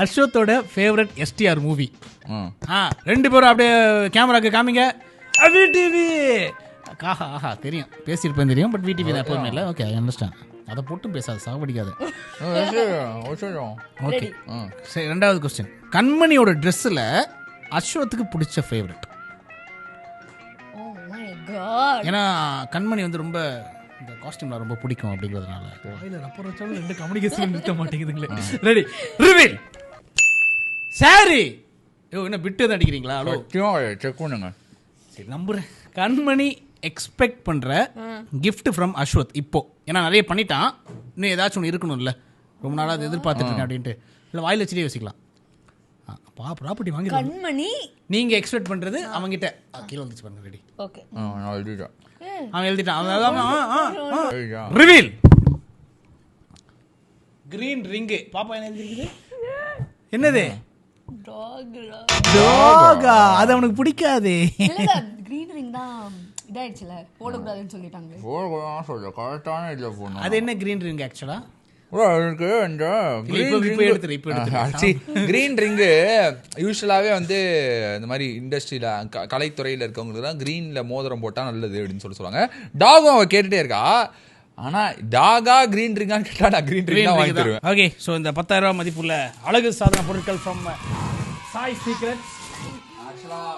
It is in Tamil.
அஸ்வத்தோட ஃபேவரட் எஸ்டிஆர் மூவி. ரெண்டு பேரும் அப்படியே கேமராக்கு காமிங்க. விடிவி காஹா ஆஹா தெரியும், பேசியிருப்பேன் தெரியும், பட் விடிவி தான் எப்போதுமே இல்லை. Okay, I understand. அதை போட்டும் பேசாது, சாவடிக்காது. ஓகே, சரி. ரெண்டாவது கொஸ்டின், கண்மணியோட ட்ரெஸ்ஸில் அஸ்வத்துக்கு பிடிச்ச ஃபேவரட். ஏன்னா கண்மணி வந்து ரொம்ப இந்த காஸ்டியூம்ல ரொம்ப பிடிக்கும் அப்படிங்கிறதுனால. ரெண்டு கம்யூனிகேஷன் நிறுத்த மாட்டேங்குதுங்களே. Ready, reveal. சாரி, என்ன பிட்டு தான் அடிக்கிறீங்களா? ஹலோ, செக் பண்ணுங்க. சரி, நம்புறேன். கண்மணி எக்ஸ்பெக்ட் பண்ற கிஃப்ட் ஃப்ரம் அஸ்வத் இப்போ, ஏன்னா நிறைய பண்ணிட்டான், இன்னும் ஏதாச்சும் ஒன்று இருக்கணும்ல, ரொம்ப நாளாக அதை எதிர்பார்த்துட்டு இருக்கேன் அப்படின்ட்டு. இல்லை வாயில் வச்சுட்டே யோசிக்கலாம். ப்ராப்பர்ட்டி வாங்கி கண்மணி நீங்க எக்ஸ்பெக்ட் பண்றது அவங்கிட்ட கீழே வந்துச்சு பாருங்க. Ready, okay. அவன் எழுதிட்டான். ரிவீல். Green ring. பாப்பா என்ன எழுதிருக்குது? என்னது? டாகா. அது அவனுக்கு பிடிக்காது. இல்ல, கிரீன் ரிங் தான் இதாயிடுச்சுல, போடக்கூடாதுன்னு சொல்லிட்டாங்க. போடக்கூடாதுன்னு சொல்ல கரெக்டான இதில் போகணும். அது என்ன கிரீன் ரிங் ஆக்சுவலா? எனக்கு இந்த கிரீன் ரிங்கு யூஸ்வலாகவே வந்து இந்த மாதிரி இண்டஸ்ட்ரியில் கலைத்துறையில் இருக்கவங்களுக்கு தான் க்ரீனில் மோதிரம் போட்டால் நல்லது அப்படின்னு சொல்லுவாங்க. டாகும் அவள் கேட்டுகிட்டே இருக்கா. ஆனால் டாகா கிரீன் ரிங்கான்னு கேட்டால் நான் கிரீன் ரிங் வாங்கி தருவேன். ஓகே, ஸோ இந்த 10,000 மதிப்புள்ள அழகு சாதன பொருட்கள் ஃப்ரம் சாய் சீக்ரெட்ஸ். ஆக்சுவலாக